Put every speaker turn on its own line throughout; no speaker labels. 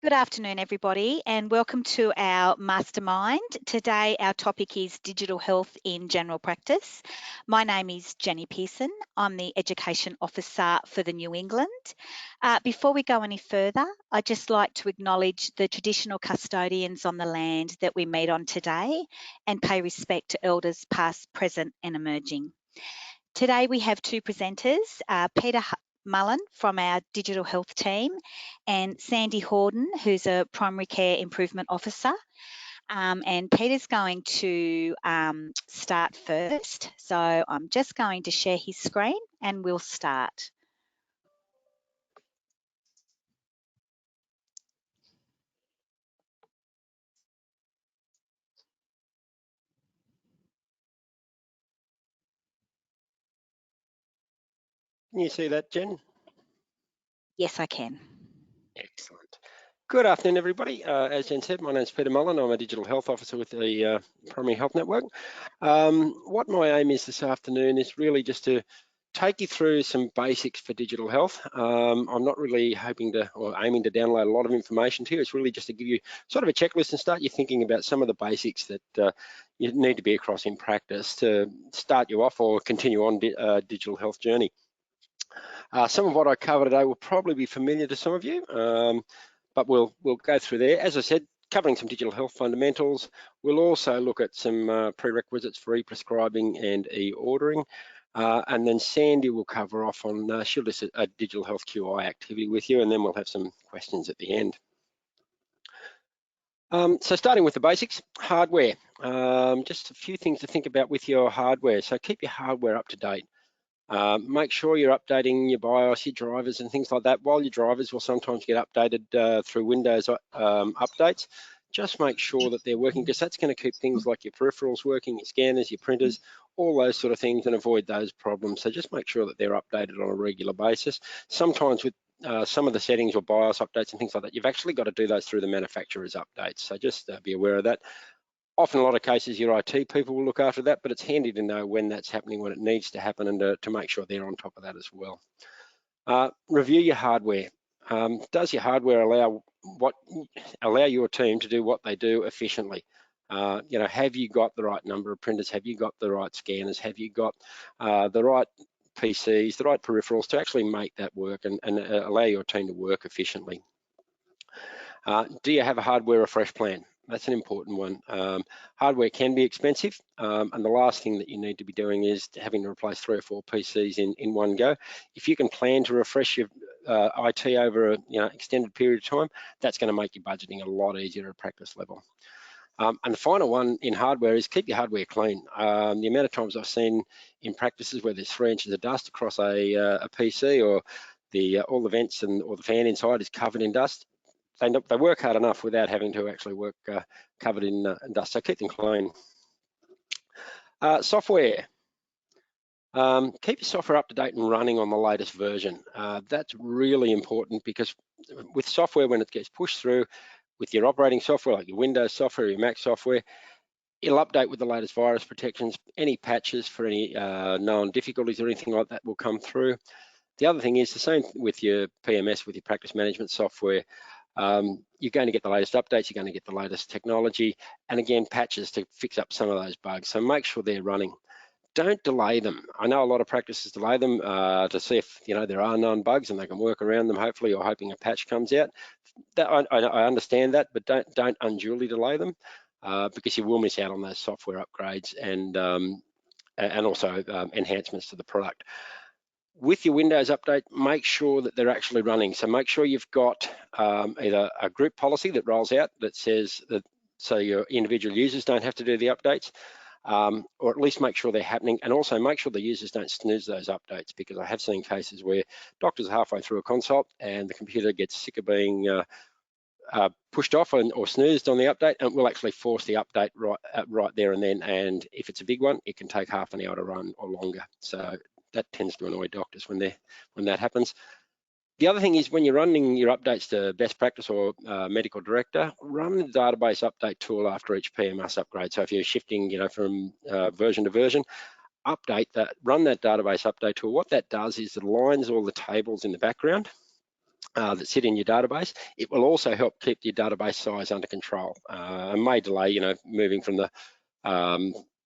Good afternoon, everybody, and welcome to our Mastermind. Today, our topic is digital health in general practice. My name is Jenny Pearson. I'm the Education Officer for the New England. Before we go any further, I'd just like to acknowledge the traditional custodians on the land that we meet on today and pay respect to elders past, present and emerging. Today we have two presenters, Peter Mullen from our digital health team and Sandy Horden, who's a primary care improvement officer. And Peter's going to start first. So I'm just going to share his screen and we'll start.
Can you see that, Jen?
Yes, I can.
Excellent. Good afternoon, everybody. As Jen said, my name is Peter Mullen. I'm a digital health officer with the Primary Health Network. What my aim is this afternoon is really just to take you through some basics for digital health. I'm not really hoping to or aiming to download a lot of information to you. It's really just to give you sort of a checklist and start you thinking about some of the basics that you need to be across in practice to start you off or continue on digital health journey. Some of what I cover today will probably be familiar to some of you, but we'll go through there. As I said, covering some digital health fundamentals. We'll also look at some prerequisites for e-prescribing and e-ordering. And then Sandy will cover off on, she'll list a digital health QI activity with you, and then we'll have some questions at the end. So starting with the basics, hardware. Just a few things to think about with your hardware. So keep your hardware up to date. Make sure you're updating your BIOS, your drivers and things like that. While your drivers will sometimes get updated through Windows updates, just make sure that they're working, because that's going to keep things like your peripherals working, your scanners, your printers, all those sort of things, and avoid those problems. So just make sure that they're updated on a regular basis. Sometimes with some of the settings or BIOS updates and things like that, you've actually got to do those through the manufacturer's updates. So just be aware of that. Often, a lot of cases, your IT people will look after that, but it's handy to know when that's happening, when it needs to happen, and to make sure they're on top of that as well. Review your hardware. Does your hardware allow your team to do what they do efficiently? Have you got the right number of printers? Have you got the right scanners? Have you got the right PCs, the right peripherals to actually make that work and allow your team to work efficiently? Do you have a hardware refresh plan? That's an important one. Hardware can be expensive, and the last thing that you need to be doing is having to replace 3 or 4 PCs in one go. If you can plan to refresh your IT over an extended period of time, that's going to make your budgeting a lot easier at practice level. And the final one in hardware is keep your hardware clean. The amount of times I've seen in practices where there's 3 inches of dust across a PC, or all the vents or the fan inside is covered in dust, they work hard enough without having to actually work covered in dust, so keep them clean. Software. Keep your software up to date and running on the latest version. That's really important, because with software, when it gets pushed through with your operating software, like your Windows software, your Mac software, it'll update with the latest virus protections. Any patches for any known difficulties or anything like that will come through. The other thing is the same with your PMS, with your practice management software. You're going to get the latest updates, you're going to get the latest technology, and again, patches to fix up some of those bugs. So make sure they're running. Don't delay them. I know a lot of practices delay them to see if there are known bugs and they can work around them, hopefully, or hoping a patch comes out. I understand that, but don't unduly delay them, because you will miss out on those software upgrades and also enhancements to the product. With your Windows update, make sure that they're actually running. So make sure you've got either a group policy that rolls out that says that, so your individual users don't have to do the updates, or at least make sure they're happening, and also make sure the users don't snooze those updates, because I have seen cases where doctors are halfway through a consult and the computer gets sick of being pushed off or snoozed on the update, and will actually force the update right there and then. And if it's a big one, it can take half an hour to run or longer. So that tends to annoy doctors when that happens. The other thing is, when you're running your updates to best practice or medical director, run the database update tool after each PMS upgrade. So if you're shifting, from version to version, run that database update tool. What that does is it aligns all the tables in the background that sit in your database. It will also help keep your database size under control and may delay, moving from the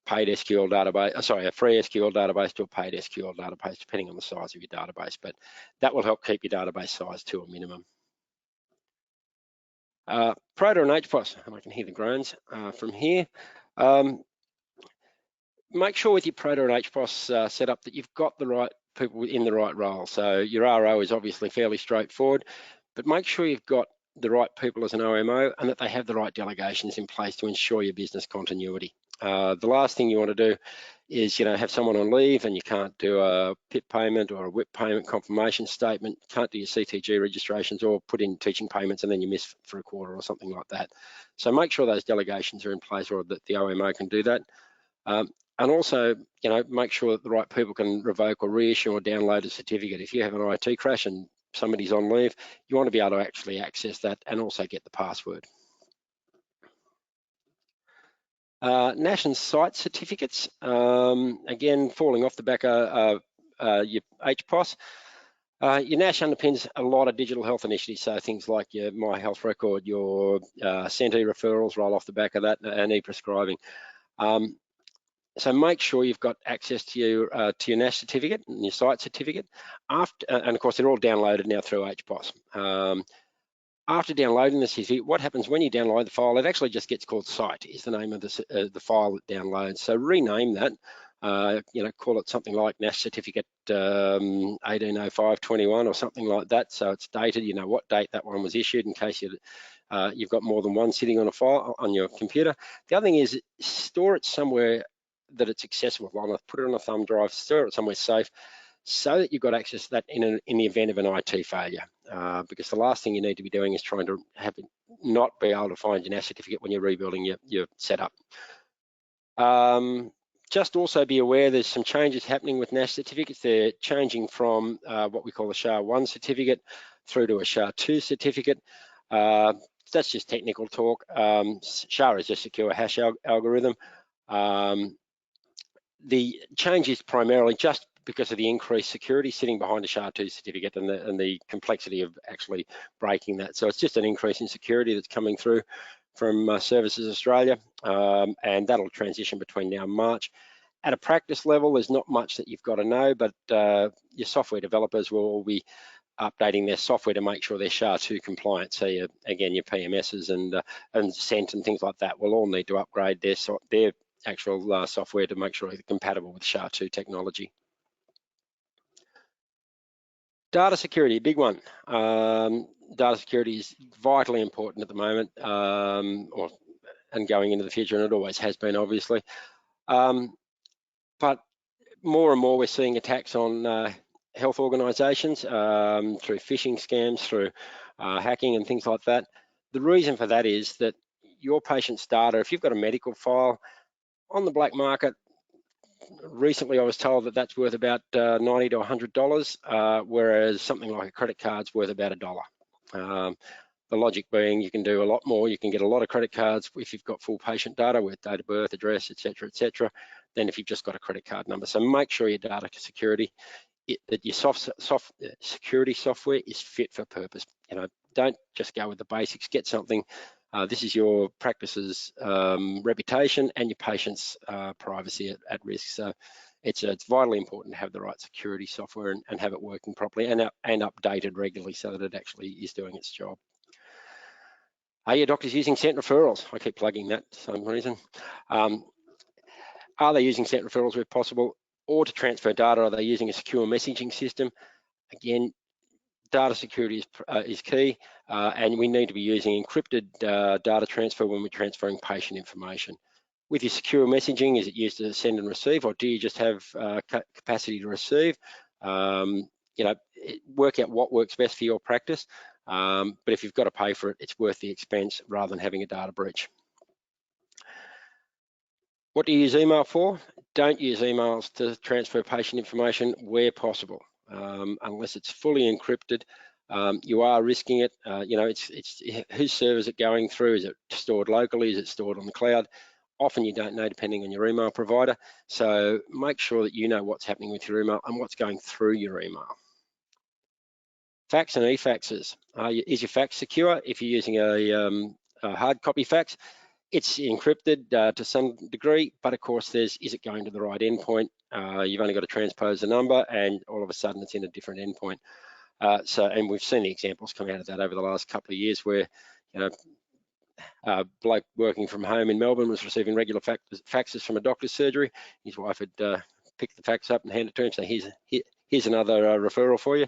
paid SQL database, a free SQL database to a paid SQL database, depending on the size of your database. But that will help keep your database size to a minimum. Proto and HPOS, and I can hear the groans from here. Make sure with your Proto and HPOS setup that you've got the right people in the right role. So your RO is obviously fairly straightforward, but make sure you've got the right people as an OMO and that they have the right delegations in place to ensure your business continuity. The last thing you want to do is, have someone on leave and you can't do a PIP payment or a WIP payment confirmation statement, can't do your CTG registrations or put in teaching payments and then you miss for a quarter or something like that. So make sure those delegations are in place or that the OMO can do that. And also, make sure that the right people can revoke or reissue or download a certificate. If you have an IT crash and somebody's on leave, you want to be able to actually access that and also get the password. National site certificates, again, falling off the back of your HPOS. Your NASH underpins a lot of digital health initiatives, so things like your My Health Record, your Centre referrals roll off the back of that, and EPrescribing. So make sure you've got access to your NASH certificate and your site certificate. And of course, they're all downloaded now through HPOS. After downloading the certificate, what happens when you download the file? It actually just gets called site, is the name of the file that downloads. So rename that. Call it something like NASH certificate 180521 or something like that. So it's dated. You know what date that one was issued in case you've got more than one sitting on a file on your computer. The other thing is store it somewhere that it's accessible. Put it on a thumb drive, store it somewhere safe, so that you've got access to that in the event of an IT failure. Because the last thing you need to be doing is trying to not be able to find your NASH certificate when you're rebuilding your setup. Just also be aware there's some changes happening with NASH certificates. They're changing from what we call a SHA-1 certificate through to a SHA-2 certificate. That's just technical talk. SHA is a secure hash algorithm. The change is primarily just because of the increased security sitting behind a SHA-2 certificate and the complexity of actually breaking that. So it's just an increase in security that's coming through from Services Australia, and that'll transition between now and March. At a practice level, there's not much that you've got to know, but your software developers will all be updating their software to make sure they're SHA-2 compliant. So again, your PMSs and Cent and things like that will all need to upgrade their actual software to make sure it's compatible with SHA-2 technology. Data security, big one. Data security is vitally important at the moment, and going into the future, and it always has been, obviously. But more and more we're seeing attacks on health organisations through phishing scams, through hacking and things like that. The reason for that is that your patient's data, if you've got a medical file on the black market, recently I was told that that's worth about $90 to $100, whereas something like a credit card's worth about $1. The logic being you can do a lot more. You can get a lot of credit cards if you've got full patient data with date of birth, address, etc., than if you've just got a credit card number. So make sure your data security, that your security software is fit for purpose. Don't just go with the basics. Get something. This is your practice's reputation and your patient's privacy at risk. So it's vitally important to have the right security software and have it working properly and updated regularly so that it actually is doing its job. Are your doctors using Cent referrals? I keep plugging that for some reason. Are they using Cent referrals where possible? Or to transfer data, are they using a secure messaging system? Again, data security is key, and we need to be using encrypted data transfer when we're transferring patient information. With your secure messaging, is it used to send and receive, or do you just have capacity to receive? Work out what works best for your practice. But if you've got to pay for it, it's worth the expense rather than having a data breach. What do you use email for? Don't use emails to transfer patient information where possible, unless it's fully encrypted. You are risking it. It's whose server is it going through? Is it stored locally? Is it stored on the cloud? Often you don't know depending on your email provider. So make sure that you know what's happening with your email and what's going through your email. Fax and e-faxes. Is your fax secure? If you're using a hard copy fax, it's encrypted to some degree, but of course is it going to the right endpoint? You've only got to transpose the number and all of a sudden it's in a different endpoint. And we've seen the examples come out of that over the last couple of years where, a bloke working from home in Melbourne was receiving regular faxes from a doctor's surgery. His wife had picked the fax up and handed it to him, so here's another referral for you.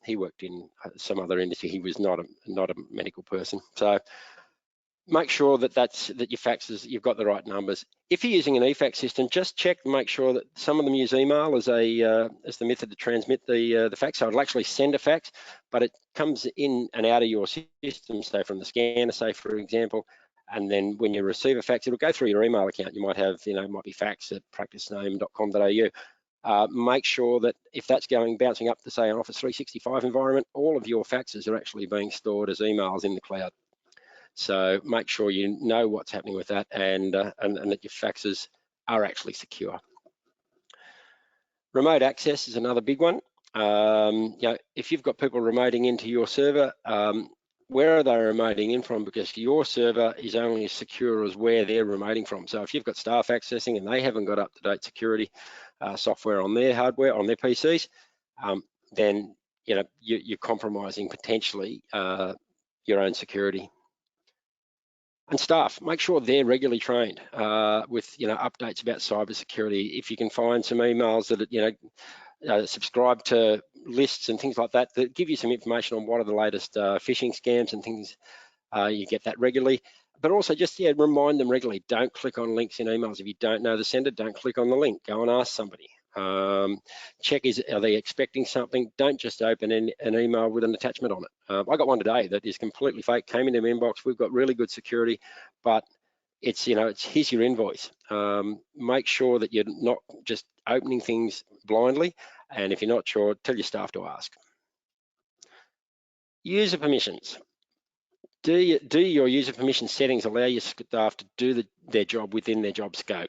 He worked in some other industry. He was not a medical person. So make sure that your faxes, you've got the right numbers. If you're using an eFax system, just check and make sure that some of them use email as the method to transmit the fax. So it'll actually send a fax, but it comes in and out of your system, so from the scanner, say for example, and then when you receive a fax, it'll go through your email account. You might have, it might be fax@practicename.com.au. Make sure that if that's bouncing up to say an Office 365 environment, all of your faxes are actually being stored as emails in the cloud. So make sure you know what's happening with that and that your faxes are actually secure. Remote access is another big one. If you've got people remoting into your server, where are they remoting in from? Because your server is only as secure as where they're remoting from. So if you've got staff accessing and they haven't got up-to-date security software on their hardware, on their PCs, then you're compromising potentially your own security. And staff, make sure they're regularly trained with updates about cybersecurity. If you can find some emails that subscribe to lists and things like that that give you some information on what are the latest phishing scams and things, you get that regularly. But also just remind them regularly. Don't click on links in emails if you don't know the sender. Don't click on the link. Go and ask somebody. Check are they expecting something? Don't just open an email with an attachment on it. I got one today that is completely fake, came into my inbox. We've got really good security, but it's here's your invoice. Make sure that you're not just opening things blindly, and if you're not sure, tell your staff to ask. User permissions. Do your user permission settings allow your staff to do their job within their job scope?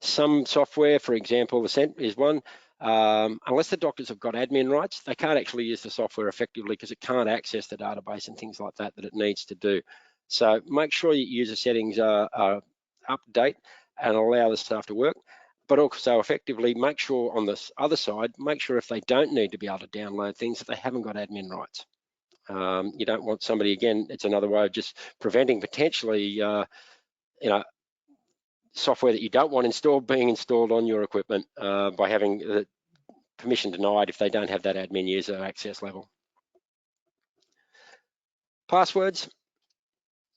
Some software, for example, Ascent is one, unless the doctors have got admin rights, they can't actually use the software effectively because it can't access the database and things like that it needs to do. So make sure your user settings are up to date and allow the staff to work, but also effectively make sure on this other side, make sure if they don't need to be able to download things, that they haven't got admin rights. You don't want somebody, again, it's another way of just preventing potentially software that you don't want installed being installed on your equipment by having the permission denied if they don't have that admin user access level. Passwords,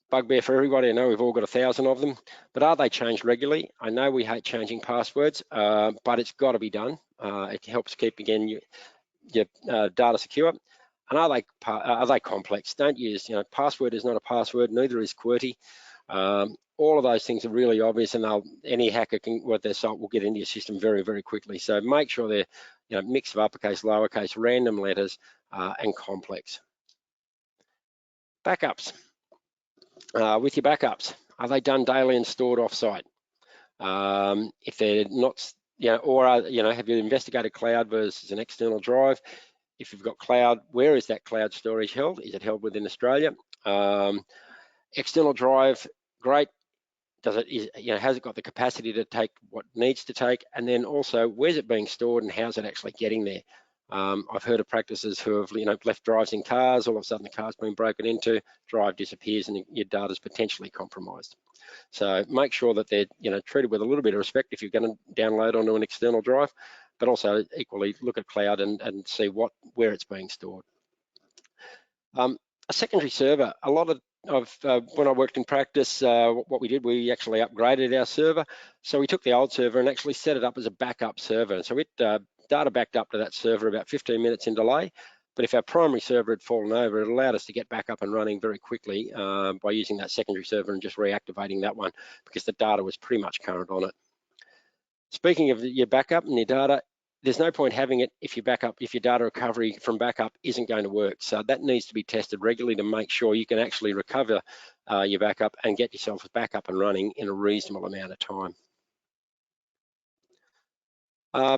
bugbear for everybody. I know we've all got 1,000 of them, but are they changed regularly? I know we hate changing passwords, but it's got to be done. It helps keep, again, your data secure. And are they complex? Don't use, password is not a password, neither is QWERTY. All of those things are really obvious, and any hacker with their site will get into your system very, very quickly. So make sure they're mix of uppercase, lowercase, random letters, and complex. Backups. With your backups, are they done daily and stored offsite? If they're not, have you investigated cloud versus an external drive? If you've got cloud, where is that cloud storage held? Is it held within Australia? External drive, great. Has it got the capacity to take what it needs to take? And then also, where's it being stored and how's it actually getting there? I've heard of practices who have left drives in cars. All of a sudden, the car's been broken into, drive disappears, and your data's potentially compromised. So make sure that they're treated with a little bit of respect if you're going to download onto an external drive, but also equally look at cloud and see where it's being stored. A secondary server. A lot of when I worked in practice, what we did, we actually upgraded our server. So we took the old server and actually set it up as a backup server. So it data backed up to that server about 15 minutes in delay. But if our primary server had fallen over, it allowed us to get back up and running very quickly by using that secondary server and just reactivating that one because the data was pretty much current on it. Speaking of your backup and your data, there's no point having it if your data recovery from backup isn't going to work. So that needs to be tested regularly to make sure you can actually recover your backup and get yourself back up and running in a reasonable amount of time.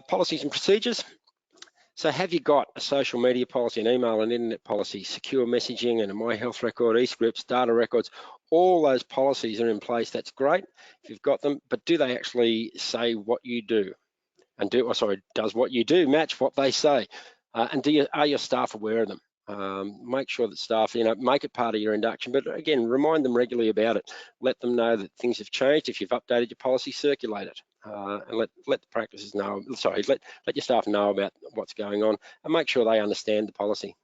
Policies and procedures. So have you got a social media policy, an email and internet policy, secure messaging and a My Health Record, eScripts, data records? All those policies are in place. That's great if you've got them, but do they actually say what you do? And does what you do match what they say? And are your staff aware of them? Make sure that staff, make it part of your induction, but again, remind them regularly about it. Let them know that things have changed. If you've updated your policy, circulate it, and let the practices know. Let your staff know about what's going on, and make sure they understand the policy.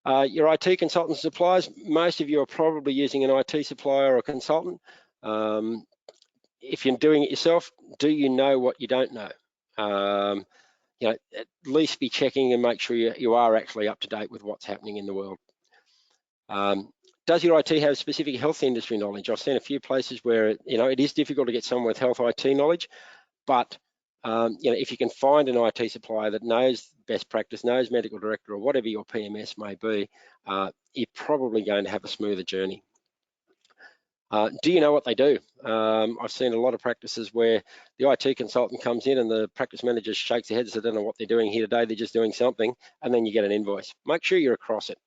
Your IT consultants and suppliers, most of you are probably using an IT supplier or a consultant. If you're doing it yourself, do you know what you don't know? At least be checking and make sure you are actually up to date with what's happening in the world. Does your IT have specific health industry knowledge? I've seen a few places where it is difficult to get someone with health IT knowledge, but if you can find an IT supplier that knows best practice, knows medical director or whatever your PMS may be, you're probably going to have a smoother journey. Do you know what they do? I've seen a lot of practices where the IT consultant comes in and the practice manager shakes their head and says, I don't know what they're doing here today, they're just doing something, and then you get an invoice. Make sure you're across it.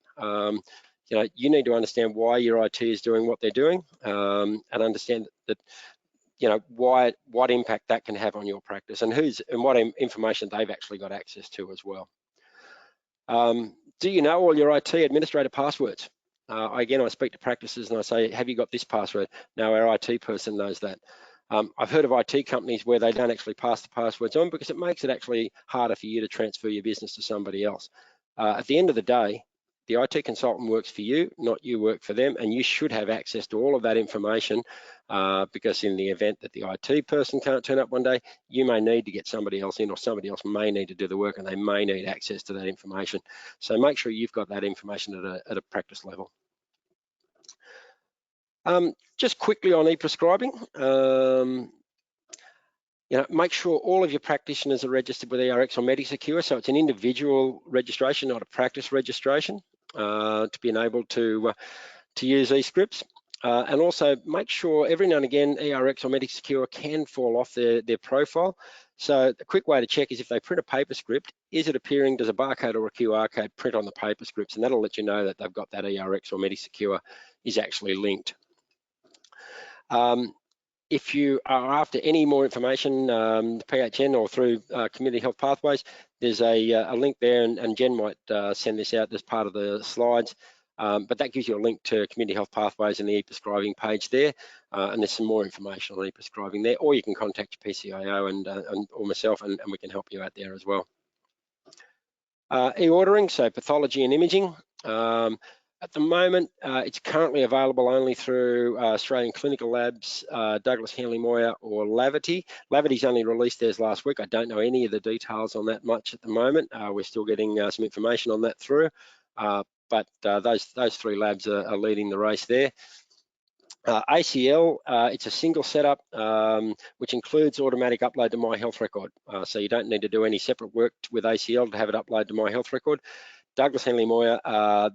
You need to understand why your IT is doing what they're doing, and understand that what impact that can have on your practice and what information they've actually got access to as well. Do you know all your IT administrator passwords? Again, I speak to practices and I say, have you got this password? No, our IT person knows that. I've heard of IT companies where they don't actually pass the passwords on because it makes it actually harder for you to transfer your business to somebody else. At the end of the day, the IT consultant works for you, not you work for them, and you should have access to all of that information because in the event that the IT person can't turn up one day, you may need to get somebody else in, or somebody else may need to do the work and they may need access to that information. So make sure you've got that information at a practice level. Just quickly on e-prescribing, make sure all of your practitioners are registered with ERX or MediSecure, so it's an individual registration, not a practice registration, to be enabled to use eScripts. And also make sure every now and again ERX or MediSecure can fall off their profile. So a quick way to check is if they print a paper script, is it appearing, does a barcode or a QR code print on the paper scripts? And that'll let you know that they've got that ERX or MediSecure is actually linked. If you are after any more information, PHN or through Community Health Pathways, there's a link there, and Jen might send this out as part of the slides. But that gives you a link to Community Health Pathways and the e-prescribing page there, and there's some more information on e-prescribing there, or you can contact your PCIO or myself, and we can help you out there as well. E-ordering, so pathology and imaging. At the moment, it's currently available only through Australian Clinical Labs, Douglas Hanly Moir or Lavity. Lavity's only released theirs last week. I don't know any of the details on that much at the moment. We're still getting some information on that through, but those three labs are leading the race there. ACL, it's a single setup, which includes automatic upload to My Health Record. So you don't need to do any separate work with ACL to have it upload to My Health Record. Douglas Hanly Moir,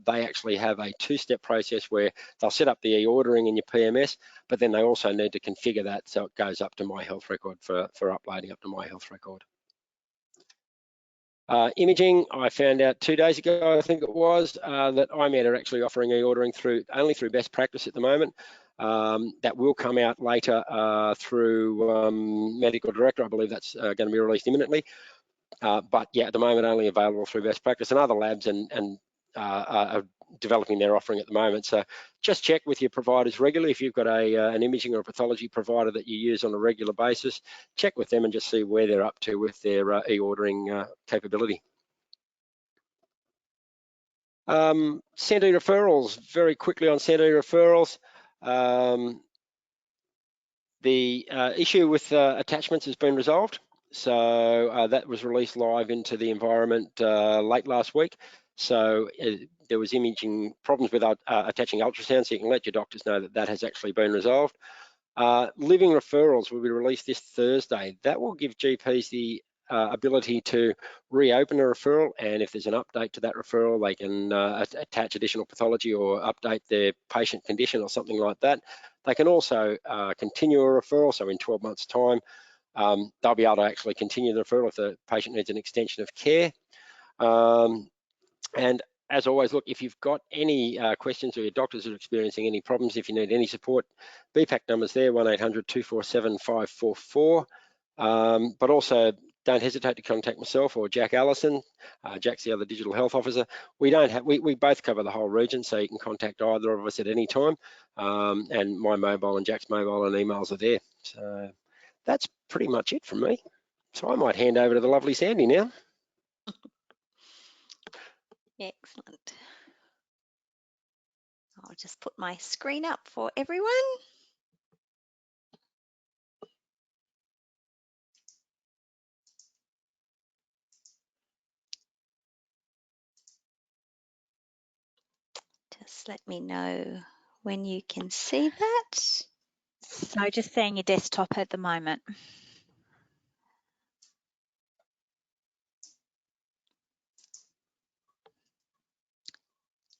they actually have a two-step process where they'll set up the e-ordering in your PMS, but then they also need to configure that so it goes up to My Health Record for uploading up to My Health Record. Imaging, I found out 2 days ago, I think it was, that IMED are actually offering e-ordering only through best practice at the moment. That will come out later through Medical Director. I believe that's going to be released imminently. But yeah, at the moment only available through best practice, and other labs are developing their offering at the moment. So just check with your providers regularly. If you've got an imaging or a pathology provider that you use on a regular basis, check with them and just see where they're up to with their e-ordering capability. Send referrals, very quickly on send referrals. The issue with attachments has been resolved. So that was released live into the environment late last week. So there was imaging problems with attaching ultrasound, so you can let your doctors know that that has actually been resolved. Living referrals will be released this Thursday. That will give GPs the ability to reopen a referral, and if there's an update to that referral, they can attach additional pathology or update their patient condition or something like that. They can also continue a referral, so in 12 months' time, they'll be able to actually continue the referral if the patient needs an extension of care. And as always, look, if you've got any questions or your doctors are experiencing any problems, if you need any support, BPAC number's there, 1-800-247-544. But also don't hesitate to contact myself or Jack Allison. Jack's the other digital health officer. We both cover the whole region, so you can contact either of us at any time. And my mobile and Jack's mobile and emails are there. So that's pretty much it from me. So I might hand over to the lovely Sandy now.
Excellent. I'll just put my screen up for everyone. Just let me know when you can see that.
So just seeing your desktop at the moment.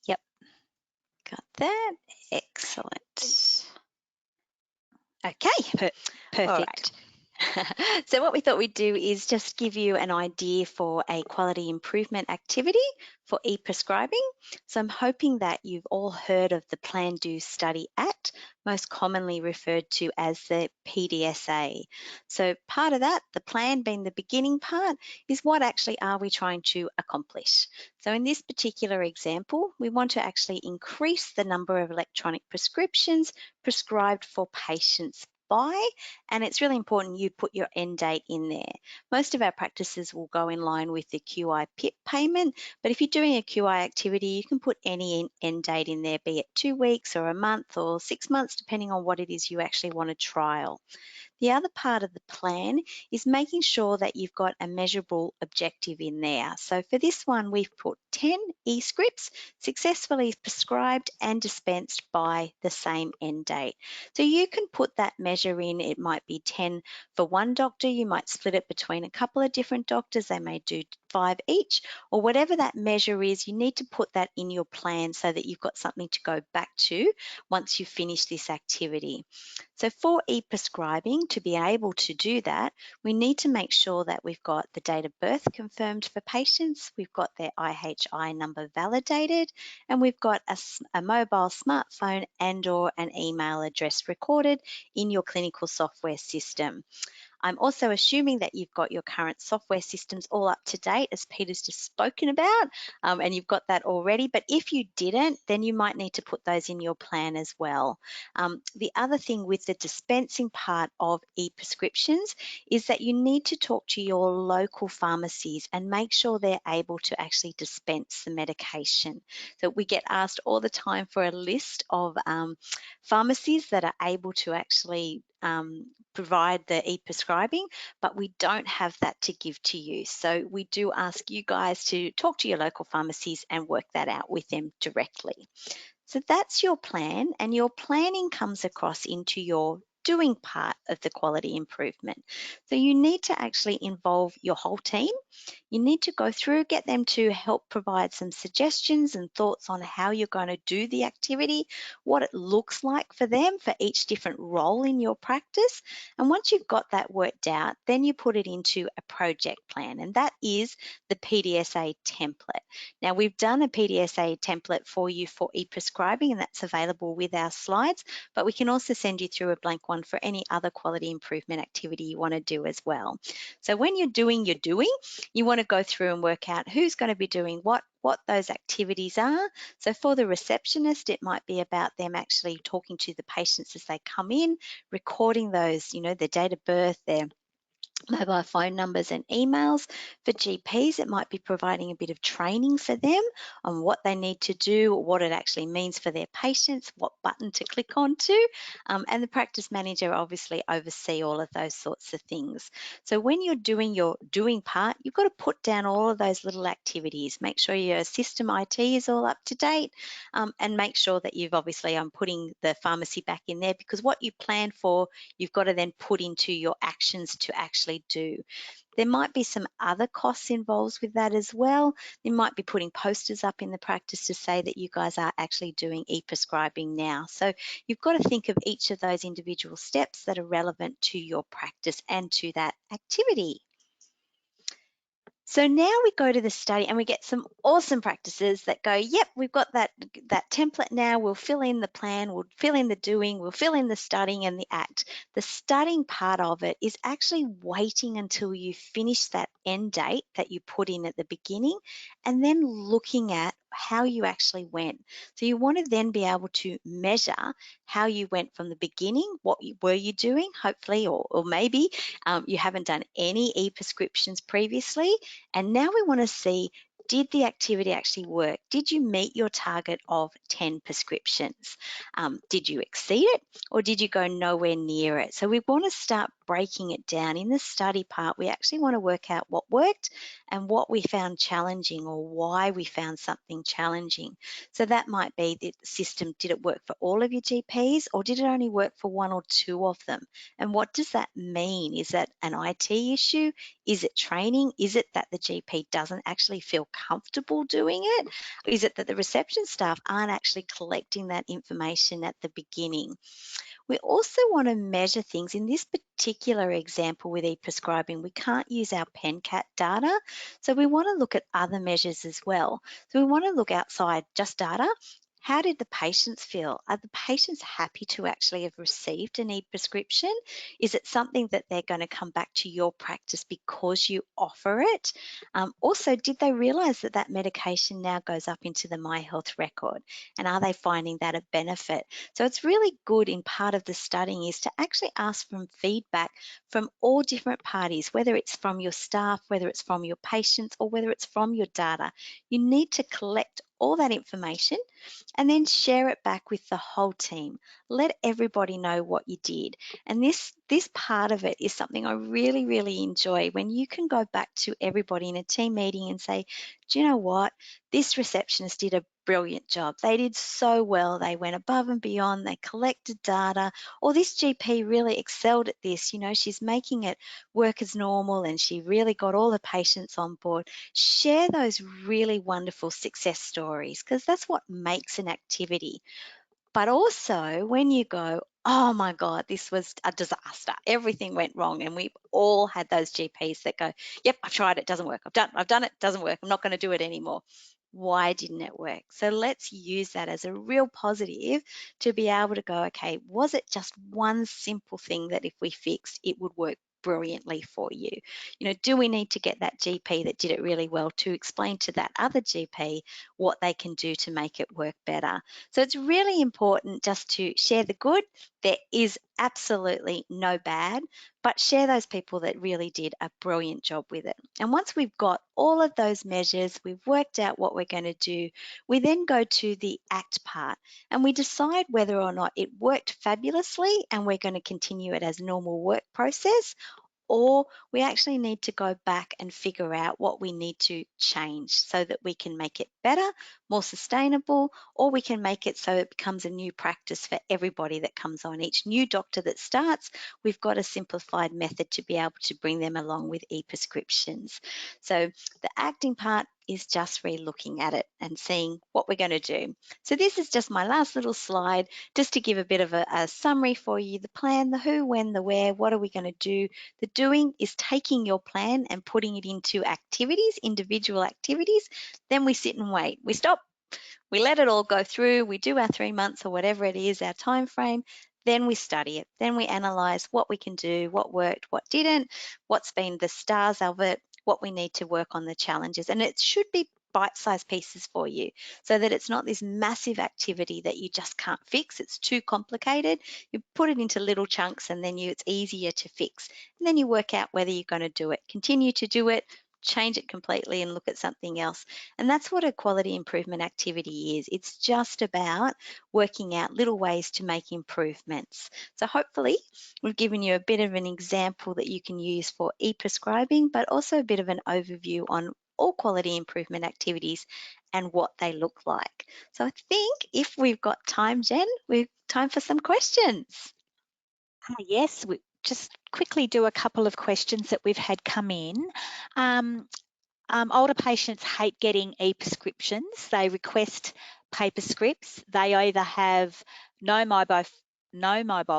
Yep, got that. Excellent. Okay,
Perfect.
all right. So what we thought we'd do is just give you an idea for a quality improvement activity for e-prescribing. So I'm hoping that you've all heard of the Plan, Do, Study, Act, most commonly referred to as the PDSA. So part of that, the plan being the beginning part, is what actually are we trying to accomplish? So in this particular example, we want to actually increase the number of electronic prescriptions prescribed for patients by, and it's really important you put your end date in there. Most of our practices will go in line with the QI PIP payment, but if you're doing a QI activity, you can put any end date in there, be it 2 weeks or a month or 6 months, depending on what it is you actually want to trial. The other part of the plan is making sure that you've got a measurable objective in there. So for this one, we've put 10 e-scripts successfully prescribed and dispensed by the same end date. So you can put that measure in. It might be 10 for one doctor. You might split it between a couple of different doctors. They may do 5 each, or whatever that measure is. You need to put that in your plan so that you've got something to go back to once you finish this activity. So for e-prescribing, to be able to do that, we need to make sure that we've got the date of birth confirmed for patients, we've got their IHI number validated, and we've got a mobile smartphone and/or an email address recorded in your clinical software system. I'm also assuming that you've got your current software systems all up to date, as Peter's just spoken about, and you've got that already. But if you didn't, then you might need to put those in your plan as well. The other thing with the dispensing part of e-prescriptions is that you need to talk to your local pharmacies and make sure they're able to actually dispense the medication. So we get asked all the time for a list of pharmacies that are able to actually provide the e-prescribing, but we don't have that to give to you. So we do ask you guys to talk to your local pharmacies and work that out with them directly. So that's your plan, and your planning comes across into your doing part of the quality improvement. So you need to actually involve your whole team. You need to go through, get them to help provide some suggestions and thoughts on how you're going to do the activity, what it looks like for them for each different role in your practice. And once you've got that worked out, then you put it into a project plan, and that is the PDSA template. Now, we've done a PDSA template for you for e-prescribing, and that's available with our slides, but we can also send you through a blank one for any other quality improvement activity you want to do as well. So when you're doing your doing, you want to go through and work out who's going to be doing what those activities are. So for the receptionist, it might be about them actually talking to the patients as they come in, recording those, you know, their date of birth, their mobile phone numbers and emails. For GPs, it might be providing a bit of training for them on what they need to do, what it actually means for their patients, what button to click onto, and the practice manager obviously oversee all of those sorts of things. So when you're doing your doing part, you've got to put down all of those little activities, make sure your system IT is all up to date, and make sure that you've obviously putting the pharmacy back in there, because what you plan for, you've got to then put into your actions to actually actually do. There might be some other costs involved with that as well. You might be putting posters up in the practice to say that you guys are actually doing e-prescribing now. So you've got to think of each of those individual steps that are relevant to your practice and to that activity. So now we go to the study and we get some awesome practices that go, yep, we've got that template now. We'll fill in the plan, we'll fill in the doing, we'll fill in the studying and the act. The studying part of it is actually waiting until you finish that end date that you put in at the beginning and then looking at how you actually went. So you want to then be able to measure how you went from the beginning, what were you doing, hopefully, or maybe you haven't done any e-prescriptions previously. And now we want to see, did the activity actually work? Did you meet your target of 10 prescriptions? Did you exceed it or did you go nowhere near it? So we want to start breaking it down. In the study part, we actually want to work out what worked and what we found challenging or why we found something challenging. So that might be the system, did it work for all of your GPs or did it only work for one or two of them? And what does that mean? Is that an IT issue? Is it training? Is it that the GP doesn't actually feel comfortable doing it? Is it that the reception staff aren't actually collecting that information at the beginning? We also want to measure things. In this particular example with e-prescribing, we can't use our PenCat data, so we want to look at other measures as well. So we want to look outside just data. How did the patients feel? Are the patients happy to actually have received an e-prescription? Is it something that they're going to come back to your practice because you offer it? Also, did they realise that that medication now goes up into the My Health record? And are they finding that a benefit? So it's really good in part of the studying is to actually ask for feedback from all different parties, whether it's from your staff, whether it's from your patients, or whether it's from your data. You need to collect all that information and then share it back with the whole team. Let everybody know what you did. And this part of it is something I really, really enjoy, when you can go back to everybody in a team meeting and say, do you know what? This receptionist did a brilliant job. They did so well. They went above and beyond. They collected data. Or this GP really excelled at this. You know, she's making it work as normal and she really got all the patients on board. Share those really wonderful success stories because that's what makes an activity. But also when you go, oh my God, this was a disaster. Everything went wrong. And we've all had those GPs that go, yep, I've tried it, doesn't work. I've done it, doesn't work. I'm not going to do it anymore. Why didn't it work? So let's use that as a real positive to be able to go, okay, was it just one simple thing that if we fixed, it would work brilliantly for you? You know, do we need to get that GP that did it really well to explain to that other GP what they can do to make it work better? So it's really important just to share the good. There is absolutely no bad, but share those people that really did a brilliant job with it. And once we've got all of those measures, we've worked out what we're going to do, we then go to the act part and we decide whether or not it worked fabulously and we're going to continue it as a normal work process, or we actually need to go back and figure out what we need to change so that we can make it better, more sustainable, or we can make it so it becomes a new practice for everybody that comes on. Each new doctor that starts, we've got a simplified method to be able to bring them along with e-prescriptions. So the acting part is just re-looking at it and seeing what we're going to do. So this is just my last little slide, just to give a bit of a summary for you. The plan, the who, when, the where, what are we going to do? The doing is taking your plan and putting it into activities, individual activities. Then we sit and wait. We stop, we let it all go through, we do our 3 months or whatever it is, our time frame. Then we study it. Then we analyse what we can do, what worked, what didn't, what's been the stars of it, what we need to work on, the challenges. And it should be bite-sized pieces for you so that it's not this massive activity that you just can't fix. It's too complicated. You put it into little chunks and then it's easier to fix. And then you work out whether you're going to do it, continue to do it, change it completely and look at something else. And that's what a quality improvement activity is. It's just about working out little ways to make improvements. So hopefully we've given you a bit of an example that you can use for e-prescribing, but also a bit of an overview on all quality improvement activities and what they look like. So I think if we've got time, Jen, we've time for some questions.
Yes, just quickly do a couple of questions that we've had come in. Older patients hate getting e-prescriptions. They request paper scripts. They either have no mobile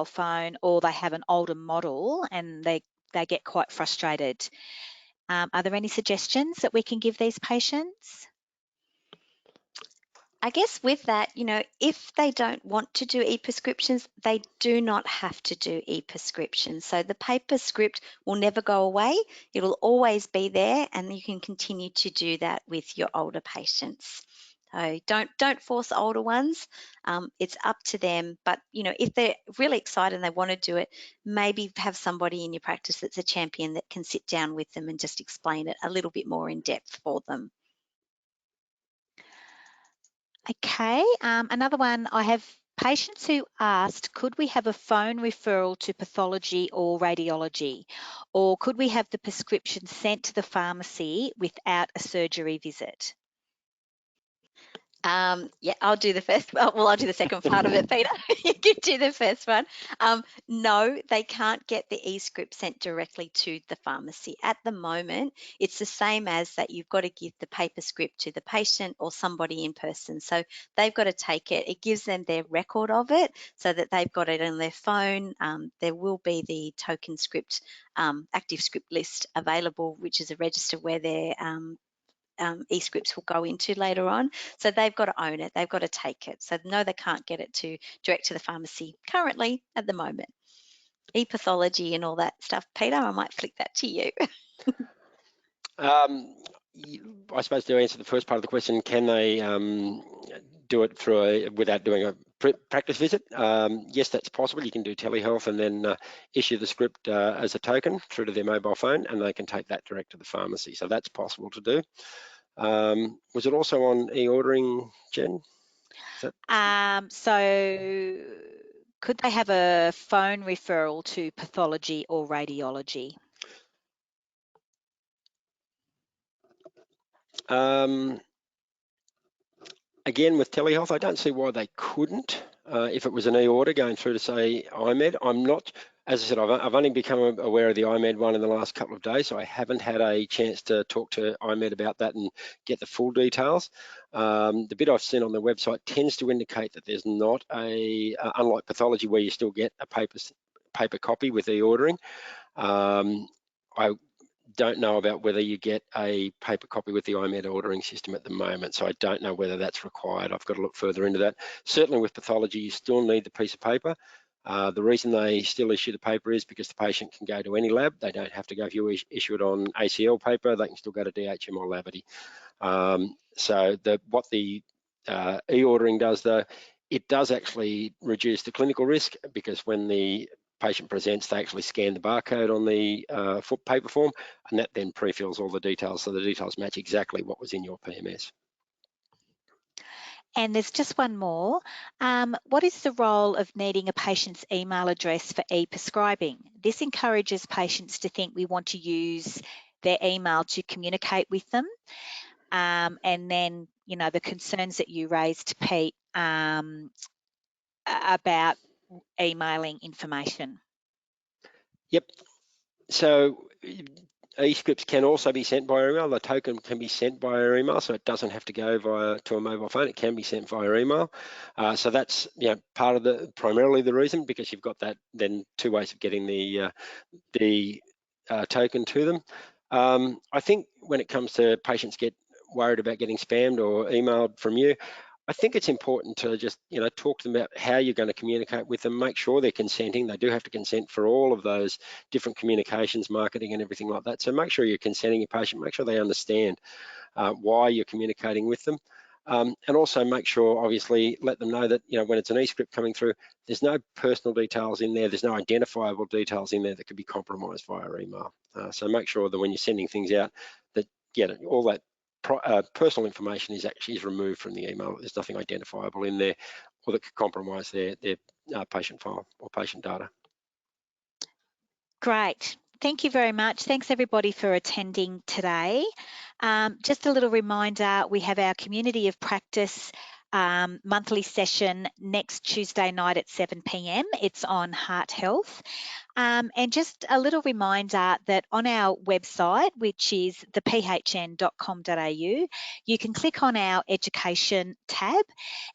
phone, or they have an older model, and they get quite frustrated. Are there any suggestions that we can give these patients?
I guess with that, if they don't want to do e-prescriptions, they do not have to do e-prescriptions. So the paper script will never go away. It'll always be there, and you can continue to do that with your older patients. So don't force older ones. It's up to them. But if they're really excited and they want to do it, maybe have somebody in your practice that's a champion that can sit down with them and just explain it a little bit more in depth for them.
Okay, another one, I have patients who asked, could we have a phone referral to pathology or radiology, or could we have the prescription sent to the pharmacy without a surgery visit?
Yeah, I'll do the first. Well, I'll do the second part of it, Peter. You can do the first one. No, they can't get the e-script sent directly to the pharmacy. At the moment, it's the same as that you've got to give the paper script to the patient or somebody in person. So they've got to take it. It gives them their record of it so that they've got it on their phone. There will be the token script, active script list available, which is a register where their e-scripts will go into later on. So they've got to own it. They've got to take it. So no, they can't get it direct to the pharmacy currently at the moment. E-pathology and all that stuff. Peter, I might flick that to you.
I suppose to answer the first part of the question, can they do it without doing a practice visit? Yes, that's possible. You can do telehealth and then issue the script as a token through to their mobile phone, and they can take that direct to the pharmacy. So that's possible to do. Was it also on e-ordering, Jen?
So could they have a phone referral to pathology or radiology?
Again, with telehealth, I don't see why they couldn't. If it was an e-order going through to, say, IMED, I'm not, as I said, I've only become aware of the IMED one in the last couple of days, so I haven't had a chance to talk to IMED about that and get the full details. The bit I've seen on the website tends to indicate that there's not unlike pathology where you still get a paper copy with e-ordering. I don't know about whether you get a paper copy with the IMED ordering system at the moment, so I don't know whether that's required. I've got to look further into that. Certainly with pathology, you still need the piece of paper. The reason they still issue the paper is because the patient can go to any lab. They don't have to go, if you issue it on ACL paper, they can still go to DHM or Labadie. So what the e-ordering does, though, it does actually reduce the clinical risk, because when the patient presents, they actually scan the barcode on the paper form, and that then pre-fills all the details, so the details match exactly what was in your PMS.
And there's just one more. What is the role of needing a patient's email address for e-prescribing? This encourages patients to think we want to use their email to communicate with them. And then, the concerns that you raised, Pete, about emailing information.
Yep. So e-scripts can also be sent via email. The token can be sent via email, so it doesn't have to go to a mobile phone. It can be sent via email. So that's part of primarily the reason, because you've got that then two ways of getting the token to them. I think when it comes to patients get worried about getting spammed or emailed from you, I think it's important to just talk to them about how you're going to communicate with them. Make sure they're consenting. They do have to consent for all of those different communications, marketing and everything like that. So make sure you're consenting your patient. Make sure they understand why you're communicating with them. And also make sure, obviously, let them know that when it's an e-script coming through, there's no personal details in there. There's no identifiable details in there that could be compromised via email. So make sure that when you're sending things out, that all that personal information is removed from the email. There's nothing identifiable in there or that could compromise their patient file or patient data.
Great. Thank you very much. Thanks everybody for attending today. Just a little reminder, we have our community of practice monthly session next Tuesday night at 7 p.m. It's on heart health. And just a little reminder that on our website, which is thephn.com.au, you can click on our education tab,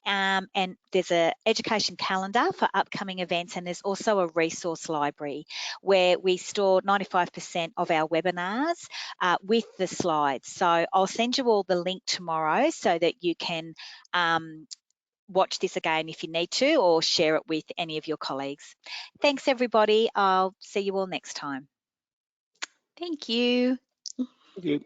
and there's an education calendar for upcoming events, and there's also a resource library where we store 95% of our webinars with the slides. So I'll send you all the link tomorrow so that you can watch this again if you need to, or share it with any of your colleagues. Thanks, everybody. I'll see you all next time.
Thank you.
Thank you.